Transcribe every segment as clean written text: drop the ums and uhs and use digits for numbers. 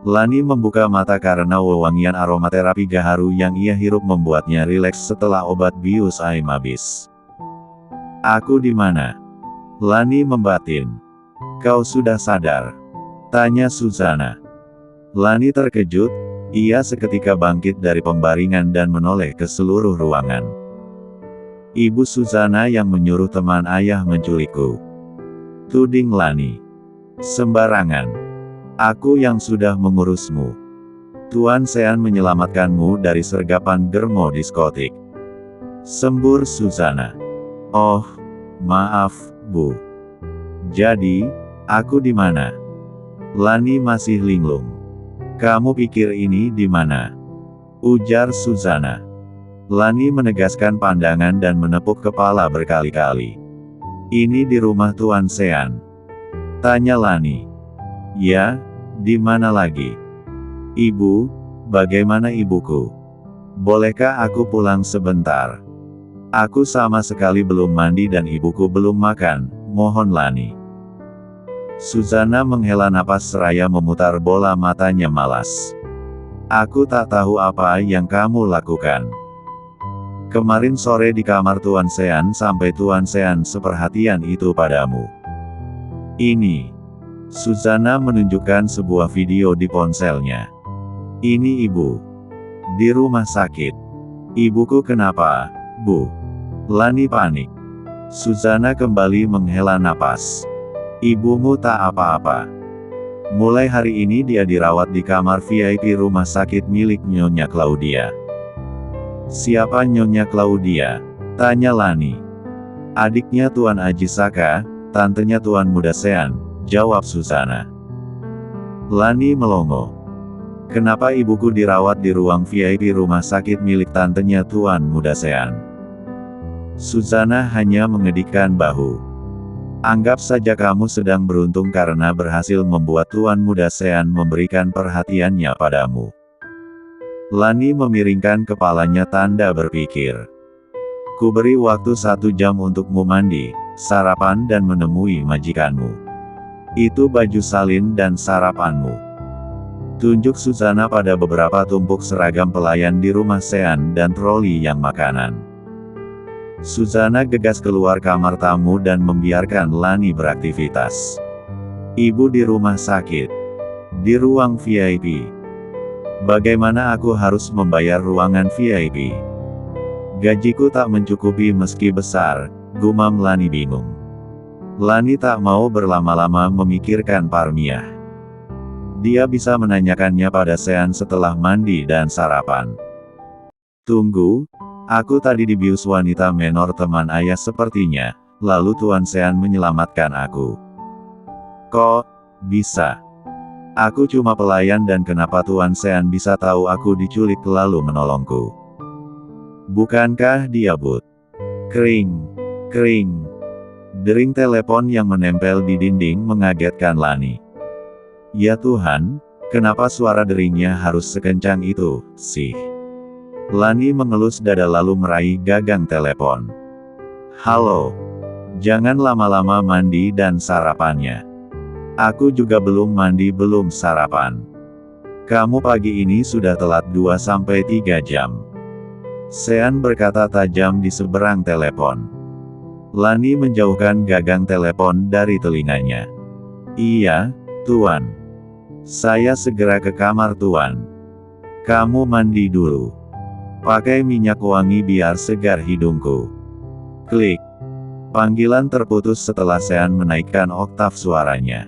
Lani membuka mata karena wewangian aromaterapi gaharu yang ia hirup membuatnya rileks setelah obat bius Aim habis. Aku di mana? Lani membatin. Kau sudah sadar? Tanya Susanna. Lani terkejut, ia seketika bangkit dari pembaringan dan menoleh ke seluruh ruangan. Ibu Susanna yang menyuruh teman ayah menculikku. Tuding Lani. Sembarangan. Aku yang sudah mengurusmu. Tuan Sean menyelamatkanmu dari sergapan germo diskotik. Sembur Susanna. Oh, maaf, Bu. Jadi, aku di mana? Lani masih linglung. Kamu pikir ini di mana? Ujar Susanna. Lani menegaskan pandangan dan menepuk kepala berkali-kali. Ini di rumah Tuan Sean. Tanya Lani. Ya, di mana lagi? Ibu, bagaimana ibuku? Bolehkah aku pulang sebentar? Aku sama sekali belum mandi dan ibuku belum makan, mohon Lani. Susanna menghela napas seraya memutar bola matanya malas. Aku tak tahu apa yang kamu lakukan. Kemarin sore di kamar Tuan Sean sampai Tuan Sean seperhatian itu padamu. Ini. Susanna menunjukkan sebuah video di ponselnya. Ini ibu. Di rumah sakit. Ibuku kenapa, Bu? Lani panik. Susanna kembali menghela napas. Ibumu tak apa-apa. Mulai hari ini dia dirawat di kamar VIP rumah sakit milik Nyonya Claudia. Siapa Nyonya Claudia? Tanya Lani. Adiknya Tuan Ajisaka, tantenya Tuan Muda Sean. Jawab Susanna. Lani melongo. Kenapa ibuku dirawat di ruang VIP rumah sakit milik tantenya Tuan Muda Sean? Susanna hanya mengedikkan bahu. Anggap saja kamu sedang beruntung karena berhasil membuat Tuan Muda Sean memberikan perhatiannya padamu. Lani memiringkan kepalanya tanda berpikir. Kuberi waktu 1 jam untukmu mandi, sarapan dan menemui majikanmu. Itu baju salin dan sarapanmu. Tunjuk Susanna pada beberapa tumpuk seragam pelayan di rumah Sean dan troli yang makanan. Susanna gegas keluar kamar tamu dan membiarkan Lani beraktivitas. Ibu di rumah sakit. Di ruang VIP. Bagaimana aku harus membayar ruangan VIP? Gajiku tak mencukupi meski besar, gumam Lani bingung. Lani tak mau berlama-lama memikirkan Parmiah. Dia bisa menanyakannya pada Sean setelah mandi dan sarapan. Tunggu, aku tadi dibius wanita menor teman ayah sepertinya, lalu Tuan Sean menyelamatkan aku. Kok bisa? Aku cuma pelayan dan kenapa Tuan Sean bisa tahu aku diculik lalu menolongku? Bukankah dia but? Kering, kering. Dering telepon yang menempel di dinding mengagetkan Lani. Ya Tuhan, kenapa suara deringnya harus sekencang itu, sih? Lani mengelus dada lalu meraih gagang telepon. Halo. Jangan lama-lama mandi dan sarapannya. Aku juga belum mandi belum sarapan. Kamu pagi ini sudah telat 2-3 jam. Sean berkata tajam di seberang telepon. Lani menjauhkan gagang telepon dari telinganya. Iya, Tuan. Saya segera ke kamar Tuan. Kamu mandi dulu. Pakai minyak wangi biar segar hidungku. Klik. Panggilan terputus setelah Sean menaikkan oktav suaranya.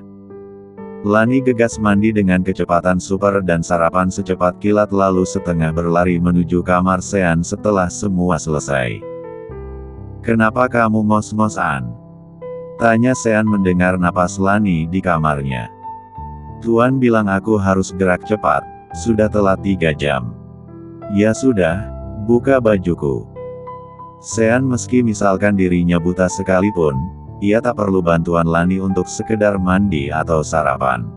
Lani gegas mandi dengan kecepatan super dan sarapan secepat kilat lalu setengah berlari menuju kamar Sean setelah semua selesai. Kenapa kamu ngos-ngosan? Tanya Sean mendengar napas Lani di kamarnya. Tuan bilang aku harus gerak cepat, sudah telat 3 jam. Ya sudah, buka bajuku. Sean meski misalkan dirinya buta sekalipun, ia tak perlu bantuan Lani untuk sekedar mandi atau sarapan.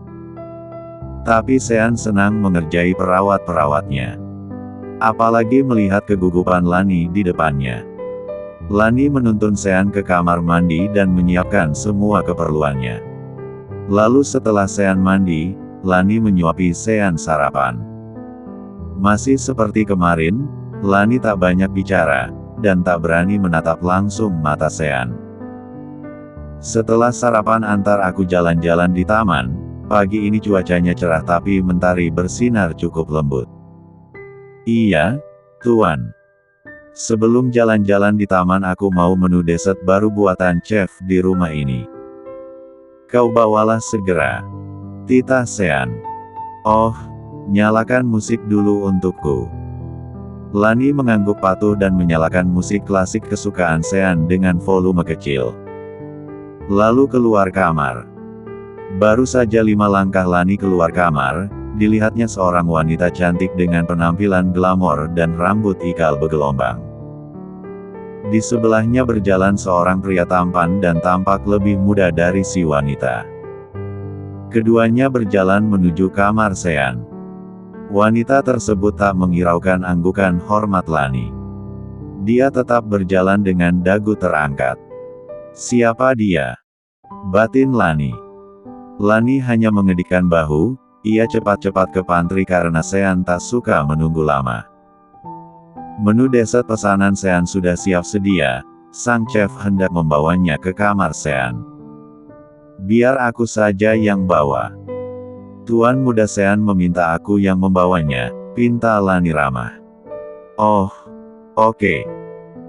Tapi Sean senang mengerjai perawat-perawatnya. Apalagi melihat kegugupan Lani di depannya. Lani menuntun Sean ke kamar mandi dan menyiapkan semua keperluannya. Lalu setelah Sean mandi, Lani menyuapi Sean sarapan. Masih seperti kemarin, Lani tak banyak bicara, dan tak berani menatap langsung mata Sean. Setelah sarapan antar aku jalan-jalan di taman, pagi ini cuacanya cerah tapi mentari bersinar cukup lembut. Iya, Tuan. Sebelum jalan-jalan di taman aku mau menu dessert baru buatan chef di rumah ini. Kau bawalah segera. Titah Sean. Oh, nyalakan musik dulu untukku. Lani mengangguk patuh dan menyalakan musik klasik kesukaan Sean dengan volume kecil. Lalu keluar kamar. Baru saja 5 langkah Lani keluar kamar, dilihatnya seorang wanita cantik dengan penampilan glamor dan rambut ikal bergelombang. Di sebelahnya berjalan seorang pria tampan dan tampak lebih muda dari si wanita. Keduanya berjalan menuju kamar Sean. Wanita tersebut tak menghiraukan anggukan hormat Lani. Dia tetap berjalan dengan dagu terangkat. Siapa dia? Batin Lani. Lani hanya mengedikkan bahu, ia cepat-cepat ke pantry karena Sean tak suka menunggu lama. Menu dessert pesanan Sean sudah siap sedia, sang chef hendak membawanya ke kamar Sean. Biar aku saja yang bawa. Tuan muda Sean meminta aku yang membawanya, pinta Lani ramah. Oh, oke.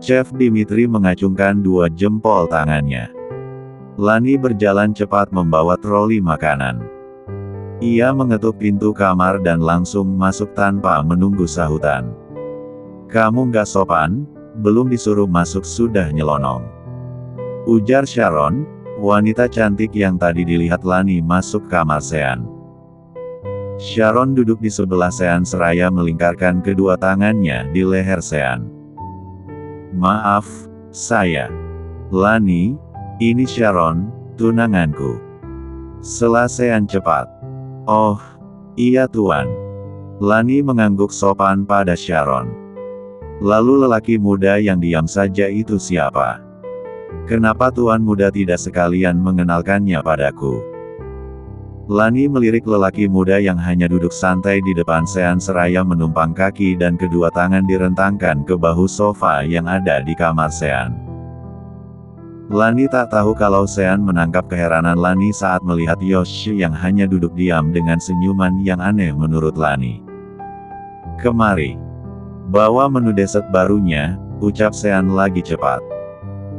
Chef Dimitri mengacungkan 2 jempol tangannya. Lani berjalan cepat membawa troli makanan. Ia mengetuk pintu kamar dan langsung masuk tanpa menunggu sahutan. Kamu nggak sopan, belum disuruh masuk sudah nyelonong. Ujar Sharon, wanita cantik yang tadi dilihat Lani masuk kamar Sean. Sharon duduk di sebelah Sean seraya melingkarkan kedua tangannya di leher Sean. Maaf, saya. Lani, ini Sharon, tunanganku. Sela Sean cepat. Oh, iya Tuan. Lani mengangguk sopan pada Sharon. Lalu lelaki muda yang diam saja itu siapa? Kenapa Tuan muda tidak sekalian mengenalkannya padaku? Lani melirik lelaki muda yang hanya duduk santai di depan Sean seraya menumpang kaki dan kedua tangan direntangkan ke bahu sofa yang ada di kamar Sean. Lani tak tahu kalau Sean menangkap keheranan Lani saat melihat Yosh yang hanya duduk diam dengan senyuman yang aneh menurut Lani. Kemari. Bawa menu dessert barunya, ucap Sean lagi cepat.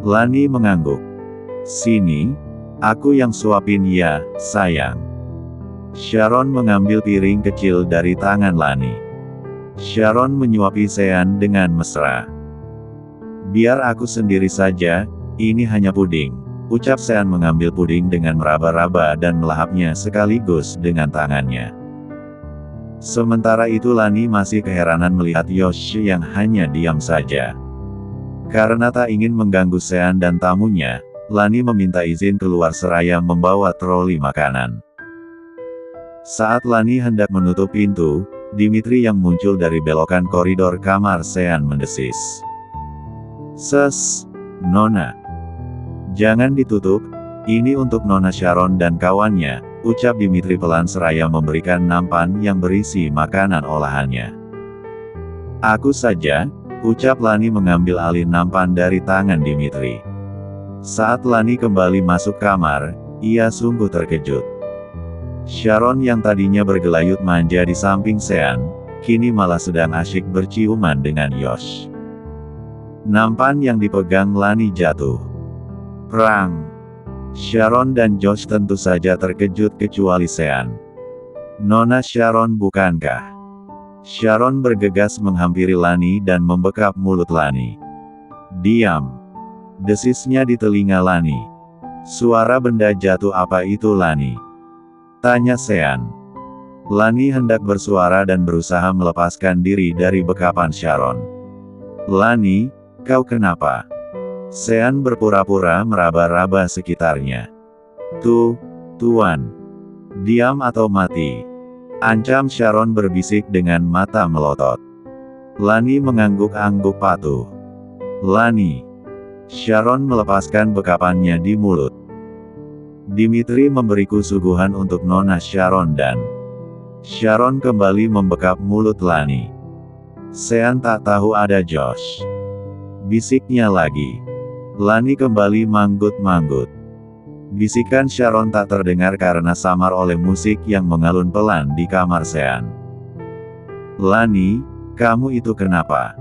Lani mengangguk. Sini, aku yang suapin ya, sayang. Sharon mengambil piring kecil dari tangan Lani. Sharon menyuapi Sean dengan mesra. Biar aku sendiri saja, ini hanya puding, ucap Sean mengambil puding dengan meraba-raba dan melahapnya sekaligus dengan tangannya. Sementara itu Lani masih keheranan melihat Yosh yang hanya diam saja. Karena tak ingin mengganggu Sean dan tamunya, Lani meminta izin keluar seraya membawa troli makanan. Saat Lani hendak menutup pintu, Dimitri yang muncul dari belokan koridor kamar Sean mendesis. Ses, Nona. Jangan ditutup, ini untuk Nona Sharon dan kawannya, ucap Dimitri pelan seraya memberikan nampan yang berisi makanan olahannya. Aku saja, ucap Lani mengambil alih nampan dari tangan Dimitri. Saat Lani kembali masuk kamar, ia sungguh terkejut. Sharon yang tadinya bergelayut manja di samping Sean, kini malah sedang asyik berciuman dengan Yosh. Nampan yang dipegang Lani jatuh. Perang. Sharon dan Josh tentu saja terkejut kecuali Sean. Nona Sharon bukankah? Sharon bergegas menghampiri Lani dan membekap mulut Lani. Diam. Desisnya di telinga Lani. Suara benda jatuh apa itu Lani? Tanya Sean. Lani hendak bersuara dan berusaha melepaskan diri dari bekapan Sharon. Lani, kau kenapa? Sean berpura-pura meraba-raba sekitarnya. Tuan. Diam atau mati. Ancam Sharon berbisik dengan mata melotot. Lani mengangguk-angguk patuh. Lani. Sharon melepaskan bekapannya di mulut. Dimitri memberiku suguhan untuk Nona Sharon dan Sharon kembali membekap mulut Lani. Sean tak tahu ada Josh. Bisiknya lagi. Lani kembali manggut-manggut. Bisikan Sharon tak terdengar karena samar oleh musik yang mengalun pelan di kamar Sean. Lani, kamu itu kenapa?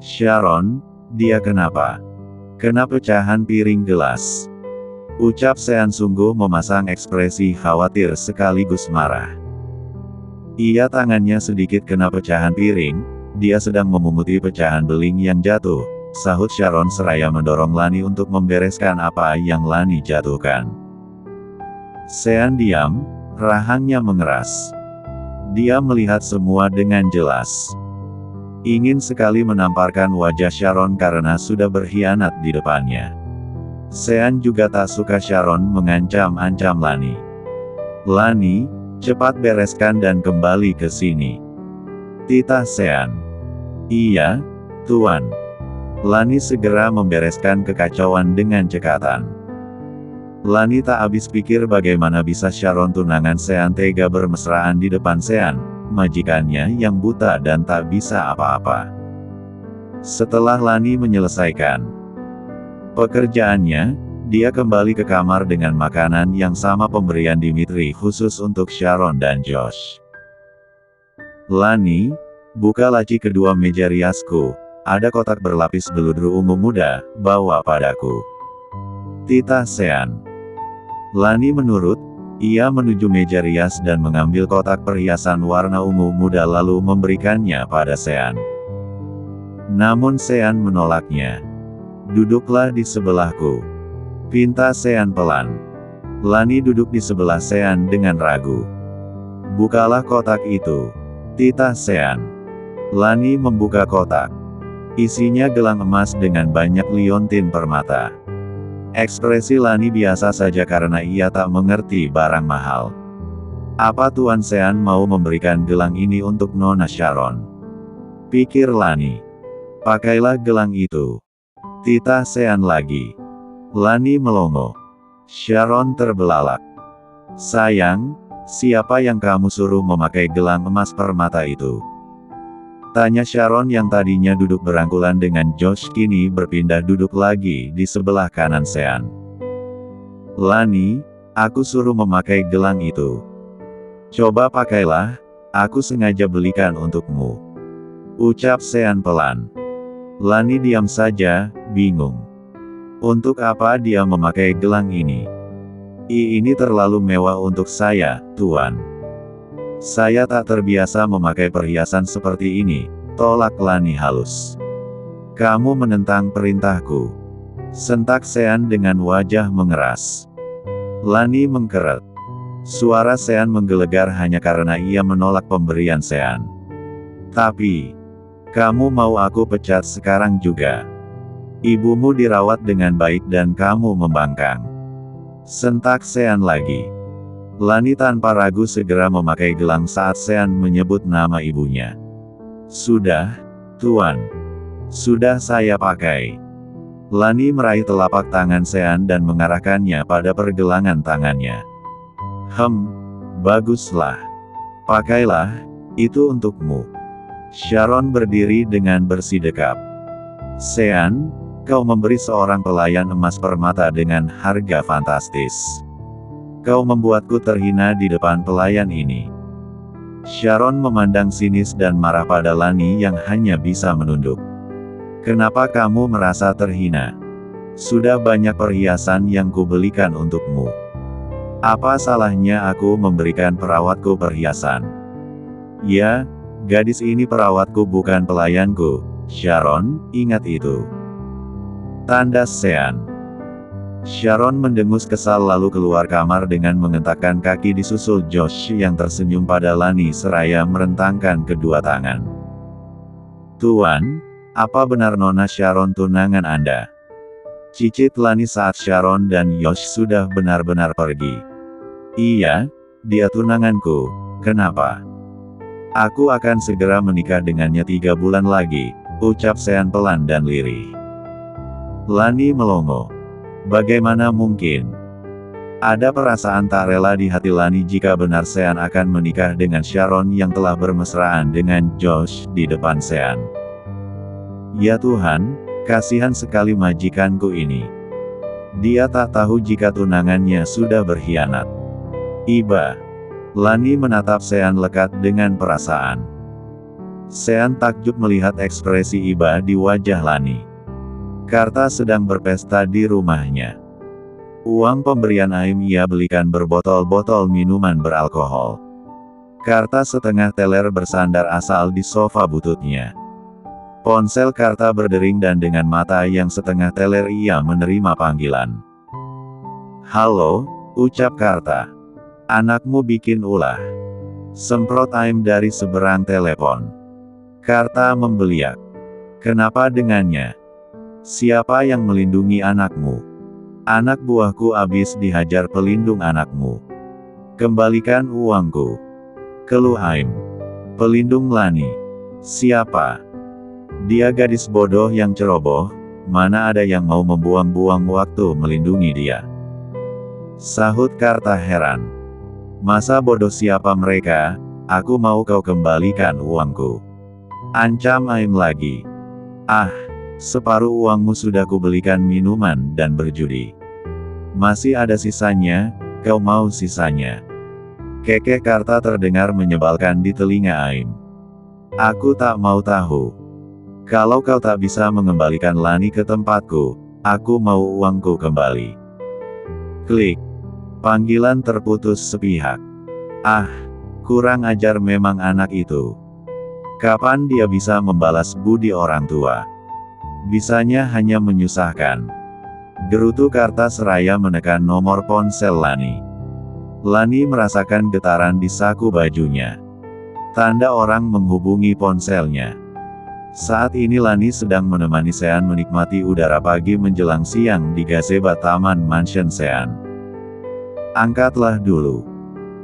Sharon, dia kenapa? Kena pecahan piring gelas. Ucap Sean sungguh memasang ekspresi khawatir sekaligus marah. Ia tangannya sedikit kena pecahan piring, dia sedang memunguti pecahan beling yang jatuh, sahut Sharon seraya mendorong Lani untuk membereskan apa yang Lani jatuhkan. Sean diam, rahangnya mengeras. Dia melihat semua dengan jelas. Ingin sekali menamparkan wajah Sharon karena sudah berkhianat di depannya. Sean juga tak suka Sharon mengancam-ancam Lani. Lani, cepat bereskan dan kembali ke sini. Titah Sean. Iya, Tuan. Lani segera membereskan kekacauan dengan cekatan. Lani tak habis pikir bagaimana bisa Sharon tunangan Sean tega bermesraan di depan Sean, majikannya yang buta dan tak bisa apa-apa. Setelah Lani menyelesaikan pekerjaannya, dia kembali ke kamar dengan makanan yang sama pemberian Dimitri khusus untuk Sharon dan Josh. Lani, buka laci kedua meja riasku, ada kotak berlapis beludru ungu muda, bawa padaku. Titah Sean. Lani menurut, ia menuju meja rias dan mengambil kotak perhiasan warna ungu muda lalu memberikannya pada Sean. Namun Sean menolaknya. Duduklah di sebelahku. Pinta Sean pelan. Lani duduk di sebelah Sean dengan ragu. Bukalah kotak itu. Titah Sean. Lani membuka kotak. Isinya gelang emas dengan banyak liontin permata. Ekspresi Lani biasa saja karena ia tak mengerti barang mahal. Apa Tuan Sean mau memberikan gelang ini untuk Nona Sharon? Pikir Lani. Pakailah gelang itu. Titah Sean lagi. Lani melongo. Sharon terbelalak. Sayang, siapa yang kamu suruh memakai gelang emas permata itu? Tanya Sharon yang tadinya duduk berangkulan dengan Josh kini berpindah duduk lagi di sebelah kanan Sean. Lani, aku suruh memakai gelang itu. Coba pakailah, aku sengaja belikan untukmu. Ucap Sean pelan. Lani diam saja, bingung. Untuk apa dia memakai gelang ini? Ini terlalu mewah untuk saya, Tuan. Saya tak terbiasa memakai perhiasan seperti ini, tolak Lani halus. Kamu menentang perintahku. Sentak Sean dengan wajah mengeras. Lani mengkeret. Suara Sean menggelegar hanya karena ia menolak pemberian Sean. Tapi, kamu mau aku pecat sekarang juga? Ibumu dirawat dengan baik dan kamu membangkang. Sentak Sean lagi. Lani tanpa ragu segera memakai gelang saat Sean menyebut nama ibunya. Sudah, Tuan. Sudah saya pakai. Lani meraih telapak tangan Sean dan mengarahkannya pada pergelangan tangannya. Baguslah. Pakailah, itu untukmu. Sharon berdiri dengan bersidekap. Sean, kau memberi seorang pelayan emas permata dengan harga fantastis. Kau membuatku terhina di depan pelayan ini. Sharon memandang sinis dan marah pada Lani yang hanya bisa menunduk. Kenapa kamu merasa terhina? Sudah banyak perhiasan yang kubelikan untukmu. Apa salahnya aku memberikan perawatku perhiasan? Ya, gadis ini perawatku bukan pelayanku, Sharon, ingat itu. Tanda Sean. Sharon mendengus kesal lalu keluar kamar dengan mengentakkan kaki disusul Josh yang tersenyum pada Lani seraya merentangkan kedua tangan. Tuan, apa benar Nona Sharon tunangan Anda? Cicit Lani saat Sharon dan Josh sudah benar-benar pergi. Iya, dia tunanganku, kenapa? Aku akan segera menikah dengannya 3 bulan lagi, ucap Sean pelan dan lirih. Lani melongo. Bagaimana mungkin? Ada perasaan tak rela di hati Lani jika benar Sean akan menikah dengan Sharon yang telah bermesraan dengan Josh di depan Sean. Ya Tuhan, kasihan sekali majikanku ini. Dia tak tahu jika tunangannya sudah berkhianat. Iba. Lani menatap Sean lekat dengan perasaan. Sean takjub melihat ekspresi iba di wajah Lani. Karta sedang berpesta di rumahnya. Uang pemberian Aim ia belikan berbotol-botol minuman beralkohol. Karta setengah teler bersandar asal di sofa bututnya. Ponsel Karta berdering dan dengan mata yang setengah teler ia menerima panggilan. "Halo," ucap Karta. "Anakmu bikin ulah." Semprot Aim dari seberang telepon. Karta membeliak. "Kenapa dengannya? Siapa yang melindungi anakmu?" "Anak buahku habis dihajar pelindung anakmu. Kembalikan uangku." Keluh Aim. "Pelindung Lani? Siapa? Dia gadis bodoh yang ceroboh, mana ada yang mau membuang-buang waktu melindungi dia?" Sahut Karta heran. "Masa bodoh siapa mereka? Aku mau kau kembalikan uangku." Ancam Aim lagi. "Ah, separuh uangmu sudah kubelikan minuman dan berjudi. Masih ada sisanya, kau mau sisanya?" Kekeh Karta terdengar menyebalkan di telinga Aim. "Aku tak mau tahu. Kalau kau tak bisa mengembalikan Lani ke tempatku, aku mau uangku kembali." Klik. Panggilan terputus sepihak. Ah, kurang ajar memang anak itu. Kapan dia bisa membalas budi orang tua? Bisanya hanya menyusahkan. Gerutu Karta seraya menekan nomor ponsel Lani. Lani merasakan getaran di saku bajunya. Tanda orang menghubungi ponselnya. Saat ini Lani sedang menemani Sean menikmati udara pagi menjelang siang di gazebo Taman Mansion Sean. "Angkatlah dulu.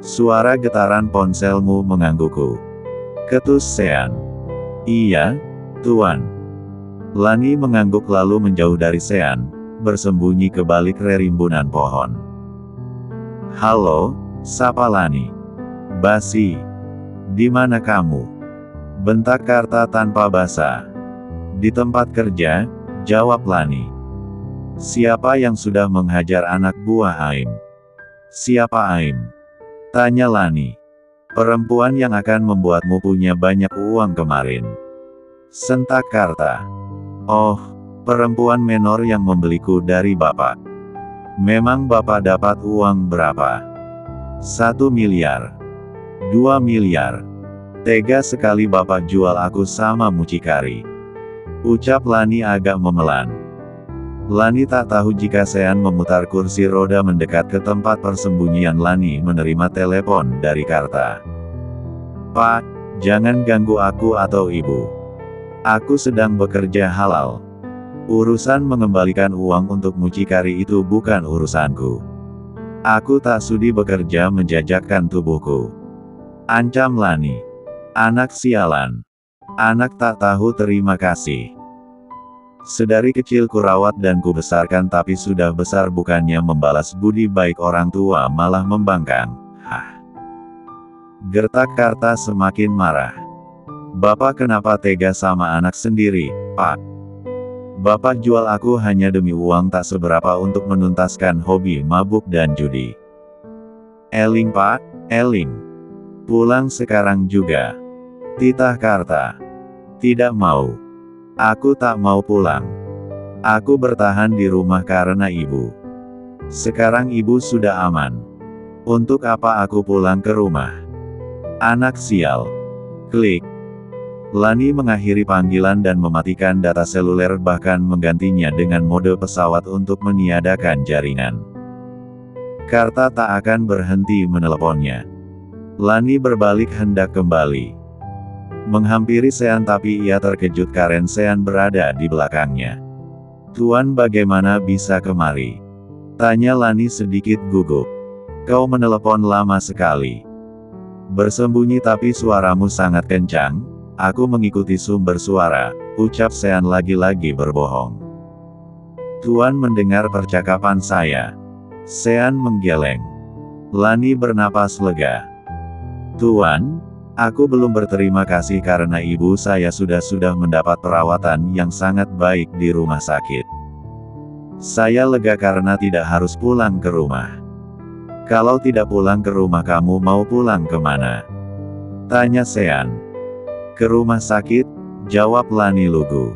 Suara getaran ponselmu menggangguku," ketus Sean. "Iya, Tuan." Lani mengangguk lalu menjauh dari Sean, bersembunyi ke balik rerimbunan pohon. "Halo," sapa Lani. "Basi. Di mana kamu?" bentak Karta tanpa basa. "Di tempat kerja," jawab Lani. "Siapa yang sudah menghajar anak buah Aim?" "Siapa Aim?" tanya Lani. "Perempuan yang akan membuatmu punya banyak uang kemarin," sentak Karta. "Oh, perempuan menor yang membeliku dari bapak. Memang bapak dapat uang berapa?" 1 miliar. 2 miliar. Tega sekali bapak jual aku sama mucikari, ucap Lani agak memelan. Lani tak tahu jika Sean memutar kursi roda mendekat ke tempat persembunyian Lani menerima telepon dari Karta. "Pak, jangan ganggu aku atau ibu. Aku sedang bekerja halal. Urusan mengembalikan uang untuk mucikari itu bukan urusanku. Aku tak sudi bekerja menjajakkan tubuhku," ancam Lani. "Anak sialan. Anak tak tahu terima kasih. Sedari kecil kurawat dan kubesarkan tapi sudah besar bukannya membalas budi baik orang tua malah membangkang. Hah." Gertak Karta semakin marah. "Bapak kenapa tega sama anak sendiri, Pak? Bapak jual aku hanya demi uang tak seberapa untuk menuntaskan hobi mabuk dan judi. Eling Pak, eling. Pulang sekarang juga," titah Karta. "Tidak mau. Aku tak mau pulang. Aku bertahan di rumah karena ibu. Sekarang ibu sudah aman. Untuk apa aku pulang ke rumah? Anak sial." Klik. Lani mengakhiri panggilan dan mematikan data seluler bahkan menggantinya dengan mode pesawat untuk meniadakan jaringan. Karta tak akan berhenti meneleponnya. Lani berbalik hendak kembali menghampiri Sean tapi ia terkejut karena Sean berada di belakangnya. "Tuan bagaimana bisa kemari?" tanya Lani sedikit gugup. "Kau menelepon lama sekali." "Bersembunyi tapi suaramu sangat kencang. Aku mengikuti sumber suara," ucap Sean lagi-lagi berbohong. "Tuan mendengar percakapan saya?" Sean menggeleng. Lani bernapas lega. Tuan, aku belum berterima kasih karena ibu saya sudah mendapat perawatan yang sangat baik di rumah sakit. Saya lega karena tidak harus pulang ke rumah. Kalau tidak pulang ke rumah kamu mau pulang kemana? Tanya Sean. Ke rumah sakit, jawab Lani lugu.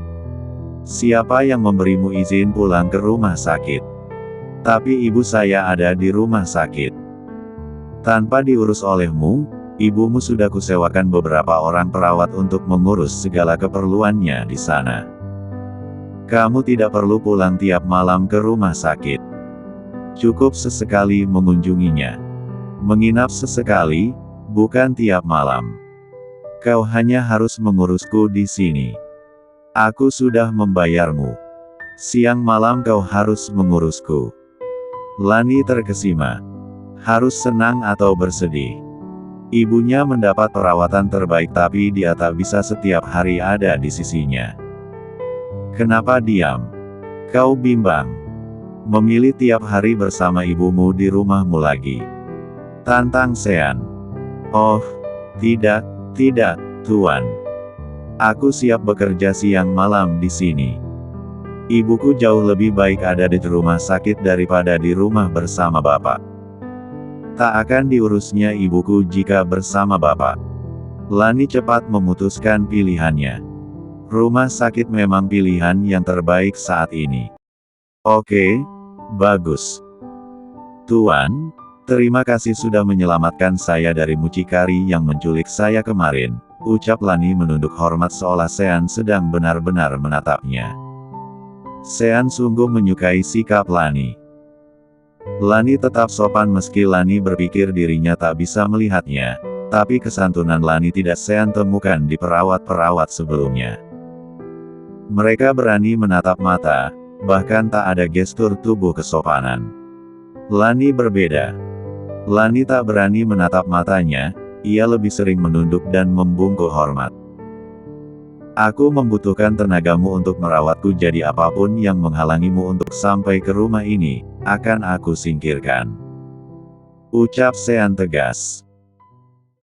Siapa yang memberimu izin pulang ke rumah sakit? Tapi ibu saya ada di rumah sakit. Tanpa diurus olehmu, ibumu sudah kusewakan beberapa orang perawat untuk mengurus segala keperluannya di sana. Kamu tidak perlu pulang tiap malam ke rumah sakit. Cukup sesekali mengunjunginya. Menginap sesekali, bukan tiap malam. Kau hanya harus mengurusku di sini. Aku sudah membayarmu. Siang malam kau harus mengurusku. Lani terkesima. Harus senang atau bersedih. Ibunya mendapat perawatan terbaik tapi dia tak bisa setiap hari ada di sisinya. Kenapa diam? Kau bimbang. Memilih tiap hari bersama ibumu di rumahmu lagi. Tantang Sean. Oh, tidak, Tuan. Aku siap bekerja siang malam di sini. Ibuku jauh lebih baik ada di rumah sakit daripada di rumah bersama Bapak. Tak akan diurusnya ibuku jika bersama Bapak. Lani cepat memutuskan pilihannya. Rumah sakit memang pilihan yang terbaik saat ini. Oke, bagus. Tuan, terima kasih sudah menyelamatkan saya dari mucikari yang menculik saya kemarin, ucap Lani menunduk hormat seolah Sean sedang benar-benar menatapnya. Sean sungguh menyukai sikap Lani. Lani tetap sopan meski Lani berpikir dirinya tak bisa melihatnya, tapi kesantunan Lani tidak Sean temukan di perawat-perawat sebelumnya. Mereka berani menatap mata, bahkan tak ada gestur tubuh kesopanan. Lani berbeda. Lani tak berani menatap matanya, ia lebih sering menunduk dan membungkuk hormat. Aku membutuhkan tenagamu untuk merawatku jadi apapun yang menghalangimu untuk sampai ke rumah ini, akan aku singkirkan. Ucap Sean tegas.